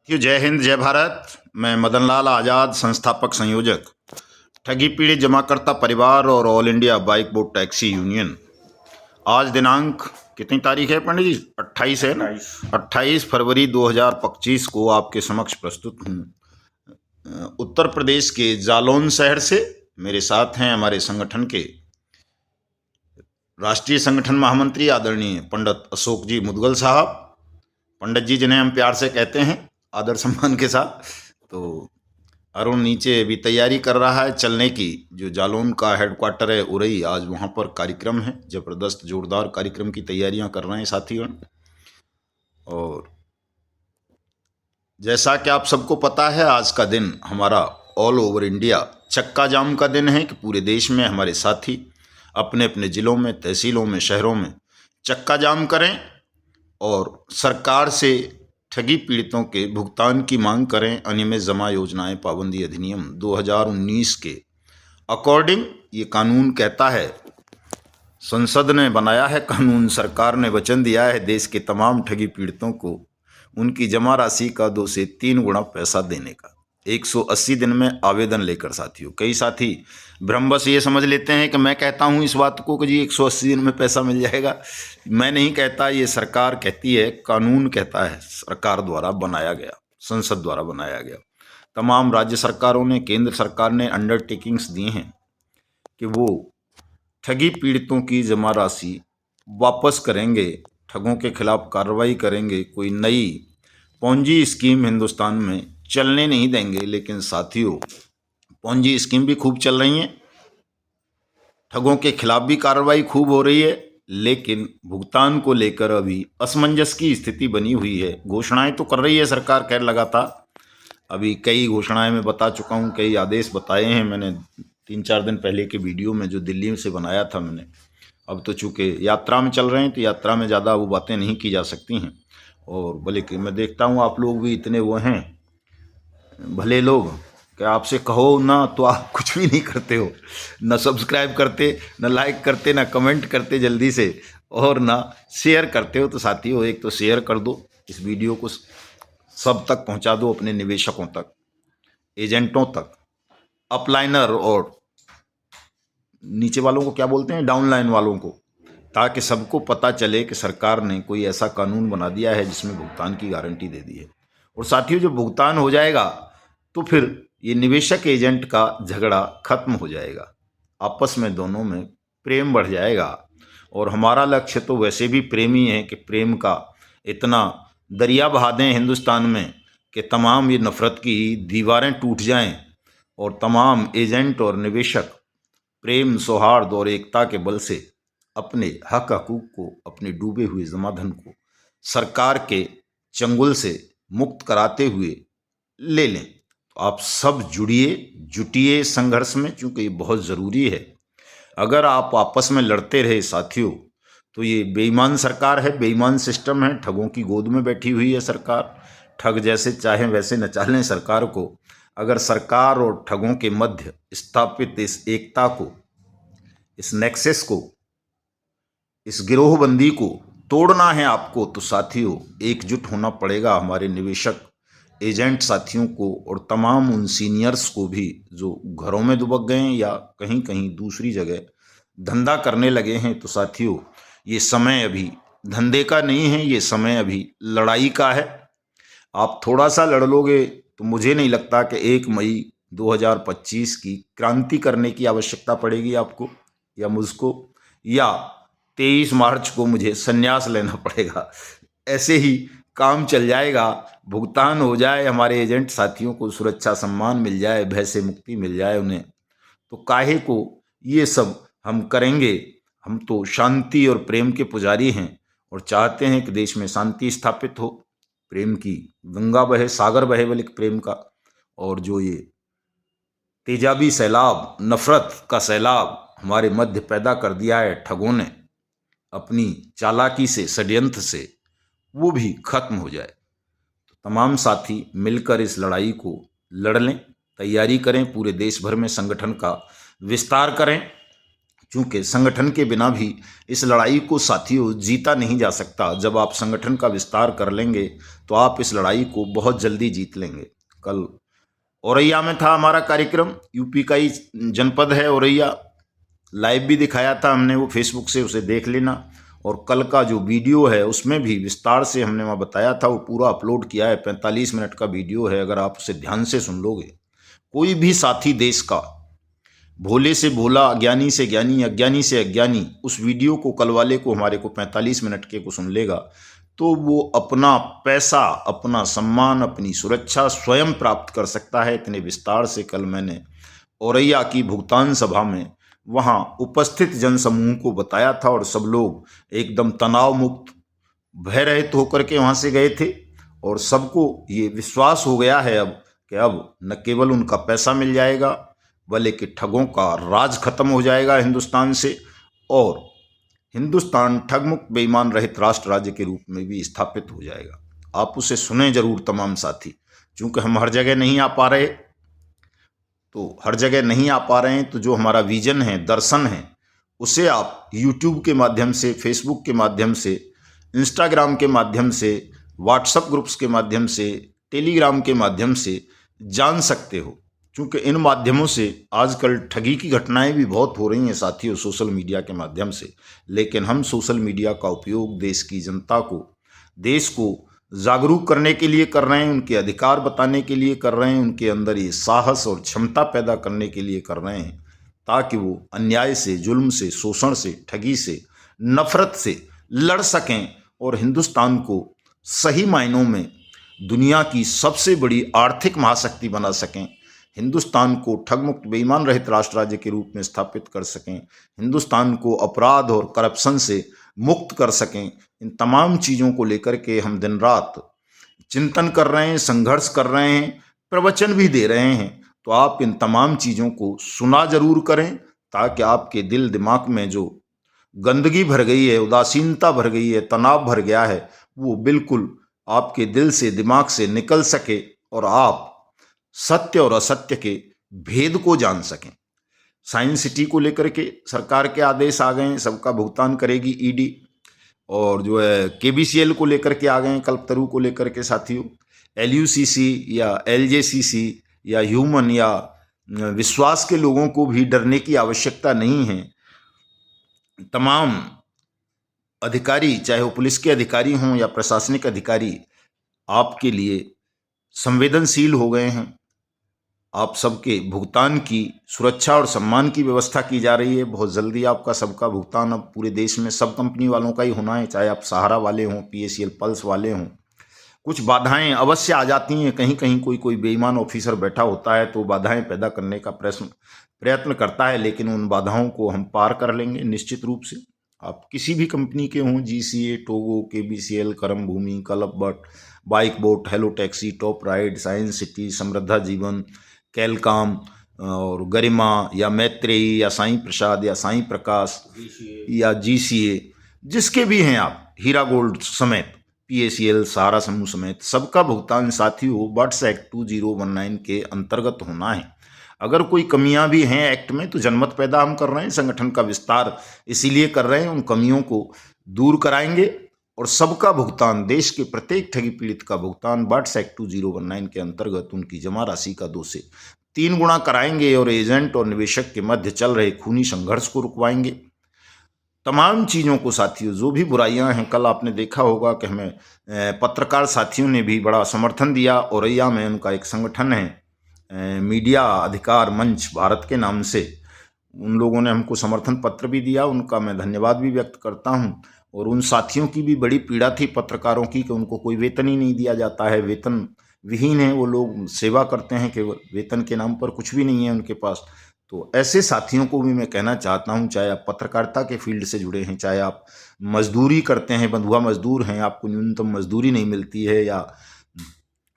जय हिंद जय भारत। मैं मदन लाल आज़ाद, संस्थापक संयोजक ठगी पीड़ित जमाकर्ता परिवार और all India bike boat taxi union. आज दिनांक कितनी तारीख है पंडित जी? 28 है ना? 28 फरवरी 2025 को आपके समक्ष प्रस्तुत हूँ। उत्तर प्रदेश के जालौन शहर से मेरे साथ हैं हमारे संगठन के राष्ट्रीय संगठन महामंत्री आदरणीय पंडित अशोक जी मुदगल साहब, पंडित जी जिन्हें हम प्यार से कहते हैं आदर सम्मान के साथ। तो अरुण नीचे अभी तैयारी कर रहा है चलने की। जो जालौन का हेडक्वार्टर है उरई, आज वहाँ पर कार्यक्रम है, जबरदस्त जोरदार कार्यक्रम की तैयारियां कर रहे हैं साथीगण। और जैसा कि आप सबको पता है, आज का दिन हमारा ऑल ओवर इंडिया चक्का जाम का दिन है कि पूरे देश में हमारे साथी अपने अपने ज़िलों में, तहसीलों में, शहरों में चक्का जाम करें और सरकार से ठगी पीड़ितों के भुगतान की मांग करें। अनियमित जमा योजनाएं पाबंदी अधिनियम 2019 के अकॉर्डिंग ये कानून कहता है, संसद ने बनाया है कानून, सरकार ने वचन दिया है देश के तमाम ठगी पीड़ितों को उनकी जमा राशि का 2 से 3 गुना पैसा देने का। 180 दिन में आवेदन लेकर साथियों। कई साथी भ्रमवश ये समझ लेते हैं कि मैं कहता हूँ इस बात को कि जी 180 दिन में पैसा मिल जाएगा। मैं नहीं कहता, ये सरकार कहती है, कानून कहता है, सरकार द्वारा बनाया गया, संसद द्वारा बनाया गया। तमाम राज्य सरकारों ने, केंद्र सरकार ने अंडरटेकिंग्स दिए हैं कि वो ठगी पीड़ितों की जमा राशि वापस करेंगे, ठगों के खिलाफ कार्रवाई करेंगे, कोई नई पोंजी स्कीम हिंदुस्तान में चलने नहीं देंगे। लेकिन साथियों, पोंजी स्कीम भी खूब चल रही हैं, ठगों के खिलाफ भी कार्रवाई खूब हो रही है, लेकिन भुगतान को लेकर अभी असमंजस की स्थिति बनी हुई है। घोषणाएं तो कर रही है सरकार खैर लगातार, अभी कई घोषणाएं मैं बता चुका हूं, कई आदेश बताए हैं मैंने 3-4 दिन पहले के वीडियो में जो दिल्ली से बनाया था मैंने। अब तो चूँकि यात्रा में चल रहे हैं तो यात्रा में ज़्यादा वो बातें नहीं की जा सकती हैं। और बल्कि मैं देखता हूँ आप लोग भी इतने वो हैं भले लोग कि आपसे कहो ना तो आप कुछ भी नहीं करते हो, ना सब्सक्राइब करते, ना लाइक करते, ना कमेंट करते जल्दी से, और ना शेयर करते हो। तो साथियों, एक तो शेयर कर दो, इस वीडियो को सब तक पहुंचा दो, अपने निवेशकों तक, एजेंटों तक, अपलाइनर और नीचे वालों को क्या बोलते हैं, डाउनलाइन वालों को, ताकि सबको पता चले कि सरकार ने कोई ऐसा कानून बना दिया है जिसमें भुगतान की गारंटी दे दी है। और साथियों, जब भुगतान हो जाएगा तो फिर ये निवेशक एजेंट का झगड़ा खत्म हो जाएगा, आपस में दोनों में प्रेम बढ़ जाएगा। और हमारा लक्ष्य तो वैसे भी प्रेम ही है कि प्रेम का इतना दरिया बहा दें हिंदुस्तान में कि तमाम ये नफ़रत की दीवारें टूट जाएं और तमाम एजेंट और निवेशक प्रेम, सौहार्द और एकता के बल से अपने हक हकूक को, अपने डूबे हुए जमाधन को सरकार के चंगुल से मुक्त कराते हुए ले लें। तो आप सब जुड़िए, जुटिए संघर्ष में, क्योंकि ये बहुत ज़रूरी है। अगर आप आपस में लड़ते रहे साथियों तो ये बेईमान सरकार है, बेईमान सिस्टम है, ठगों की गोद में बैठी हुई है सरकार। ठग जैसे चाहें वैसे नचा लें सरकार को। अगर सरकार और ठगों के मध्य स्थापित इस एकता को, इस नेक्सस को, इस गिरोहबंदी को तोड़ना है आपको, तो साथियों एकजुट होना पड़ेगा हमारे निवेशक एजेंट साथियों को और तमाम उन सीनियर्स को भी जो घरों में दुबक गए हैं या कहीं कहीं दूसरी जगह धंधा करने लगे हैं। तो साथियों, ये समय अभी धंधे का नहीं है, ये समय अभी लड़ाई का है। आप थोड़ा सा लड़ लोगे तो मुझे नहीं लगता कि 1 मई 2025 की क्रांति करने की आवश्यकता पड़ेगी आपको या मुझको, या 23 मार्च को मुझे संन्यास लेना पड़ेगा। ऐसे ही काम चल जाएगा, भुगतान हो जाए, हमारे एजेंट साथियों को सुरक्षा सम्मान मिल जाए, भय से मुक्ति मिल जाए उन्हें, तो काहे को ये सब हम करेंगे। हम तो शांति और प्रेम के पुजारी हैं और चाहते हैं कि देश में शांति स्थापित हो, प्रेम की गंगा बहे, सागर बहे बल्कि प्रेम का। और जो ये तेजाबी सैलाब, नफरत का सैलाब हमारे मध्य पैदा कर दिया है ठगों ने अपनी चालाकी से, षड्यंत्र से, वो भी खत्म हो जाए। तो तमाम साथी मिलकर इस लड़ाई को लड़ लें, तैयारी करें, पूरे देश भर में संगठन का विस्तार करें, क्योंकि संगठन के बिना भी इस लड़ाई को साथियों जीता नहीं जा सकता। जब आप संगठन का विस्तार कर लेंगे तो आप इस लड़ाई को बहुत जल्दी जीत लेंगे। कल औरैया में था हमारा कार्यक्रम, यूपी का ही जनपद है औरैया, लाइव भी दिखाया था हमने, वो फेसबुक से उसे देख लेना। और कल का जो वीडियो है उसमें भी विस्तार से हमने वहाँ बताया था, वो पूरा अपलोड किया है, 45 मिनट का वीडियो है। अगर आप उसे ध्यान से सुन लोगे, कोई भी साथी देश का, भोले से भोला, अज्ञानी से ज्ञानी, अज्ञानी से अज्ञानी, उस वीडियो को कल वाले को हमारे को 45 मिनट के को सुन लेगा तो वो अपना पैसा, अपना सम्मान, अपनी सुरक्षा स्वयं प्राप्त कर सकता है। इतने विस्तार से कल मैंने औरैया की भुगतान सभा में वहाँ उपस्थित जनसमूह को बताया था और सब लोग एकदम तनाव मुक्त, भय रहित होकर के वहाँ से गए थे। और सबको ये विश्वास हो गया है अब कि अब न केवल उनका पैसा मिल जाएगा बल्कि ठगों का राज खत्म हो जाएगा हिंदुस्तान से, और हिंदुस्तान ठगमुक्त बेईमान रहित राष्ट्र राज्य के रूप में भी स्थापित हो जाएगा। आप उसे सुने जरूर तमाम साथी, क्योंकि हम हर जगह नहीं आ पा रहे, तो जो हमारा विजन है, दर्शन है, उसे आप यूट्यूब के माध्यम से, फेसबुक के माध्यम से, इंस्टाग्राम के माध्यम से, व्हाट्सएप ग्रुप्स के माध्यम से, टेलीग्राम के माध्यम से जान सकते हो। क्योंकि इन माध्यमों से आजकल ठगी की घटनाएं भी बहुत हो रही हैं साथियों, सोशल मीडिया के माध्यम से। लेकिन हम सोशल मीडिया का उपयोग देश की जनता को, देश को जागरूक करने के लिए कर रहे हैं, उनके अधिकार बताने के लिए कर रहे हैं, उनके अंदर ये साहस और क्षमता पैदा करने के लिए कर रहे हैं, ताकि वो अन्याय से, जुल्म से, शोषण से, ठगी से, नफरत से लड़ सकें और हिंदुस्तान को सही मायनों में दुनिया की सबसे बड़ी आर्थिक महाशक्ति बना सकें, हिंदुस्तान को ठगमुक्त बेईमान रहित राष्ट्र राज्य के रूप में स्थापित कर सकें, हिंदुस्तान को अपराध और करप्शन से मुक्त कर सकें। इन तमाम चीज़ों को लेकर के हम दिन रात चिंतन कर रहे हैं, संघर्ष कर रहे हैं, प्रवचन भी दे रहे हैं। तो आप इन तमाम चीज़ों को सुना जरूर करें, ताकि आपके दिल दिमाग में जो गंदगी भर गई है, उदासीनता भर गई है, तनाव भर गया है, वो बिल्कुल आपके दिल से, दिमाग से निकल सके और आप सत्य और असत्य के भेद को जान सकें। साइंस सिटी को लेकर के सरकार के आदेश आ गए हैं, सबका भुगतान करेगी ईडी। और जो है केबीसीएल को लेकर के आ गए हैं, कल्पतरू को लेकर के साथियों, एलयूसीसी या एलजेसीसी या ह्यूमन या विश्वास के लोगों को भी डरने की आवश्यकता नहीं है। तमाम अधिकारी, चाहे वो पुलिस के अधिकारी हों या प्रशासनिक अधिकारी, आपके लिए संवेदनशील हो गए हैं। आप सबके भुगतान की सुरक्षा और सम्मान की व्यवस्था की जा रही है। बहुत जल्दी आपका सबका भुगतान अब पूरे देश में सब कंपनी वालों का ही होना है, चाहे आप सहारा वाले हों, पीएसीएल पल्स वाले हों। कुछ बाधाएं अवश्य आ जाती हैं, कहीं कहीं कोई बेईमान ऑफिसर बैठा होता है तो बाधाएं पैदा करने का प्रयत्न करता है, लेकिन उन बाधाओं को हम पार कर लेंगे निश्चित रूप से। आप किसी भी कंपनी के हों, जीसीए, टोगो, केबीसीएल, करम भूमि, क्लब बट, bike boat, hello taxi, top ride, science city, Samriddha Jeevan, कैलकॉम और गरिमा या मैत्रेयी या साईं प्रसाद या साईं प्रकाश या जीसीए, जिसके भी हैं आप, हीरा गोल्ड समेत, पीएसीएल, सहारा समूह समेत, सबका भुगतान साथियों बट्स एक्ट 2019 के अंतर्गत होना है। अगर कोई कमियां भी हैं एक्ट में तो जनमत पैदा हम कर रहे हैं, संगठन का विस्तार इसीलिए कर रहे हैं, उन कमियों को दूर कराएंगे और सबका भुगतान, देश के प्रत्येक ठगी पीड़ित का भुगतान बट्स एक्ट 2019 के अंतर्गत उनकी जमा राशि का 2 से 3 गुना कराएंगे और एजेंट और निवेशक के मध्य चल रहे खूनी संघर्ष को रुकवाएंगे। तमाम चीज़ों को साथियों, जो भी बुराइयां हैं, कल आपने देखा होगा कि हमें पत्रकार साथियों ने भी बड़ा समर्थन दिया। औरैया में उनका एक संगठन है, मीडिया अधिकार मंच भारत के नाम से, उन लोगों ने हमको समर्थन पत्र भी दिया, उनका मैं धन्यवाद भी व्यक्त करता हूं। और उन साथियों की भी बड़ी पीड़ा थी पत्रकारों की कि उनको कोई वेतन ही नहीं दिया जाता है, वेतन विहीन है वो लोग, सेवा करते हैं केवल, वेतन के नाम पर कुछ भी नहीं है उनके पास। तो ऐसे साथियों को भी मैं कहना चाहता हूं, चाहे आप पत्रकारिता के फील्ड से जुड़े हैं, चाहे आप मजदूरी करते हैं, बंधुआ मजदूर हैं, आपको न्यूनतम मजदूरी नहीं मिलती है, या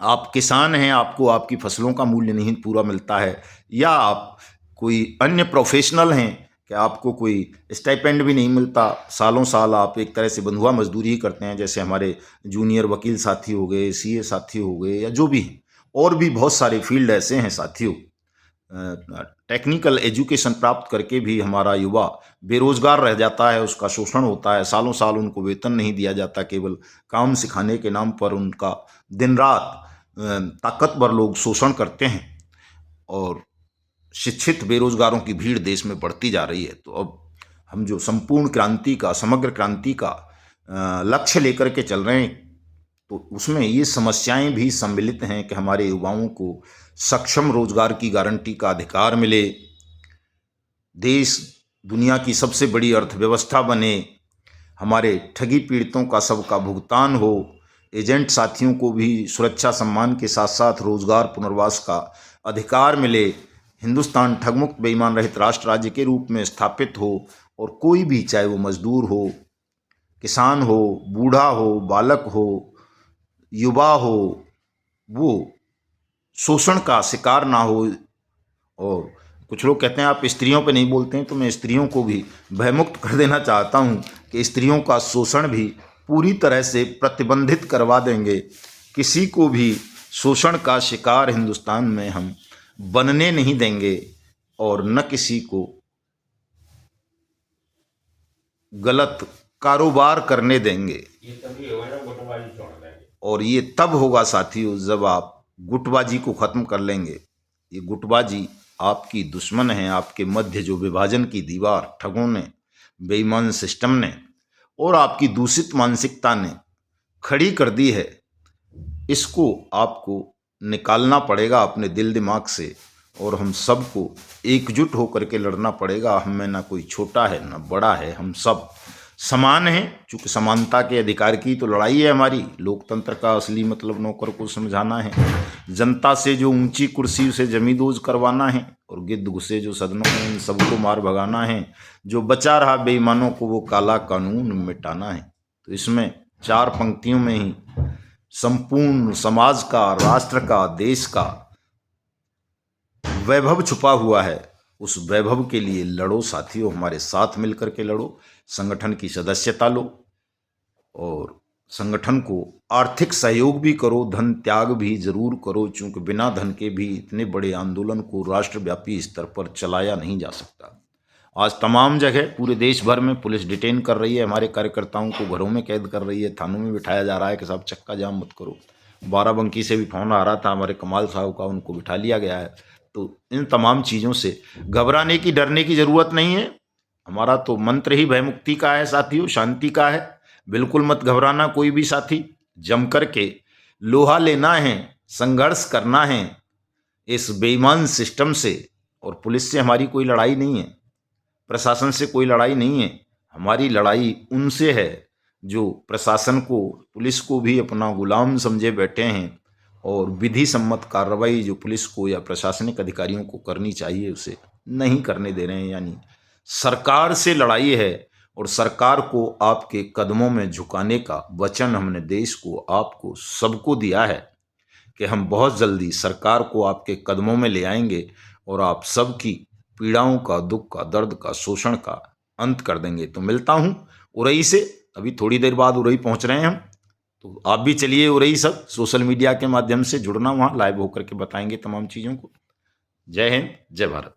आप किसान हैं, आपको आपकी फसलों का मूल्य नहीं पूरा मिलता है, या आप कोई अन्य प्रोफेशनल हैं कि आपको कोई स्टाइपेंड भी नहीं मिलता, सालों साल आप एक तरह से बंधुआ मजदूरी ही करते हैं, जैसे हमारे जूनियर वकील साथी हो गए, सीए साथी हो गए, या जो भी हैं, और भी बहुत सारे फील्ड ऐसे हैं साथियों। टेक्निकल एजुकेशन प्राप्त करके भी हमारा युवा बेरोजगार रह जाता है, उसका शोषण होता है, सालों साल उनको वेतन नहीं दिया जाता, केवल काम सिखाने के नाम पर उनका दिन रात ताकतवर लोग शोषण करते हैं और शिक्षित बेरोजगारों की भीड़ देश में बढ़ती जा रही है। तो अब हम जो संपूर्ण क्रांति का, समग्र क्रांति का लक्ष्य लेकर के चल रहे हैं, तो उसमें ये समस्याएं भी सम्मिलित हैं कि हमारे युवाओं को सक्षम रोजगार की गारंटी का अधिकार मिले, देश दुनिया की सबसे बड़ी अर्थव्यवस्था बने, हमारे ठगी पीड़ितों का सबका भुगतान हो, एजेंट साथियों को भी सुरक्षा सम्मान के साथ साथ रोजगार पुनर्वास का अधिकार मिले, हिंदुस्तान ठगमुक्त बेईमान रहित राष्ट्र राज्य के रूप में स्थापित हो और कोई भी, चाहे वो मजदूर हो, किसान हो, बूढ़ा हो, बालक हो, युवा हो, वो शोषण का शिकार ना हो। और कुछ लोग कहते हैं आप स्त्रियों पे नहीं बोलते हैं, तो मैं स्त्रियों को भी भयमुक्त कर देना चाहता हूं कि स्त्रियों का शोषण भी पूरी तरह से प्रतिबंधित करवा देंगे। किसी को भी शोषण का शिकार हिंदुस्तान में हम बनने नहीं देंगे और न किसी को गलत कारोबार करने देंगे। और ये तब होगा साथियों जब आप गुटबाजी को खत्म कर लेंगे। ये गुटबाजी आपकी दुश्मन है, आपके मध्य जो विभाजन की दीवार ठगों ने, बेईमान सिस्टम ने और आपकी दूषित मानसिकता ने खड़ी कर दी है, इसको आपको निकालना पड़ेगा अपने दिल दिमाग से और हम सबको एकजुट होकर के लड़ना पड़ेगा। हम में ना कोई छोटा है ना बड़ा है, हम सब समान हैं। चूँकि समानता के अधिकार की तो लड़ाई है हमारी। लोकतंत्र का असली मतलब नौकर को समझाना है, जनता से जो ऊंची कुर्सी उसे जमींदोज करवाना है और गिद्ध घुसे जो सदनों में इन सबको मार भगाना है। जो बचा रहा बेईमानों को वो काला कानून मिटाना है। तो इसमें 4 पंक्तियों में ही संपूर्ण समाज का, राष्ट्र का, देश का वैभव छुपा हुआ है। उस वैभव के लिए लड़ो साथियों, हमारे साथ मिलकर के लड़ो, संगठन की सदस्यता लो और संगठन को आर्थिक सहयोग भी करो, धन त्याग भी जरूर करो, चूंकि बिना धन के भी इतने बड़े आंदोलन को राष्ट्रव्यापी स्तर पर चलाया नहीं जा सकता। आज तमाम जगह पूरे देश भर में पुलिस डिटेन कर रही है, हमारे कार्यकर्ताओं को घरों में कैद कर रही है, थानों में बिठाया जा रहा है कि साहब चक्का जाम मत करो। बाराबंकी से भी फोन आ रहा था हमारे कमाल साहब का, उनको बिठा लिया गया है। तो इन तमाम चीज़ों से घबराने की, डरने की ज़रूरत नहीं है। हमारा तो मंत्र ही भयमुक्ति का है साथियों, शांति का है। बिल्कुल मत घबराना कोई भी साथी, जम कर के लोहा लेना है, संघर्ष करना है इस बेईमान सिस्टम से। और पुलिस से हमारी कोई लड़ाई नहीं है, प्रशासन से कोई लड़ाई नहीं है। हमारी लड़ाई उनसे है जो प्रशासन को, पुलिस को भी अपना गुलाम समझे बैठे हैं और विधि सम्मत कार्रवाई जो पुलिस को या प्रशासनिक अधिकारियों को करनी चाहिए उसे नहीं करने दे रहे हैं। यानी सरकार से लड़ाई है और सरकार को आपके कदमों में झुकाने का वचन हमने देश को, आपको, सबको दिया है कि हम बहुत जल्दी सरकार को आपके कदमों में ले आएंगे और आप सबकी पीड़ाओं का, दुख का, दर्द का, शोषण का अंत कर देंगे। तो मिलता हूं उरई से, अभी थोड़ी देर बाद उरई पहुंच रहे हैं हम। तो आप भी चलिए उरई, सब सोशल मीडिया के माध्यम से जुड़ना, वहां लाइव होकर के बताएंगे तमाम चीज़ों को। जय हिंद, जय भारत।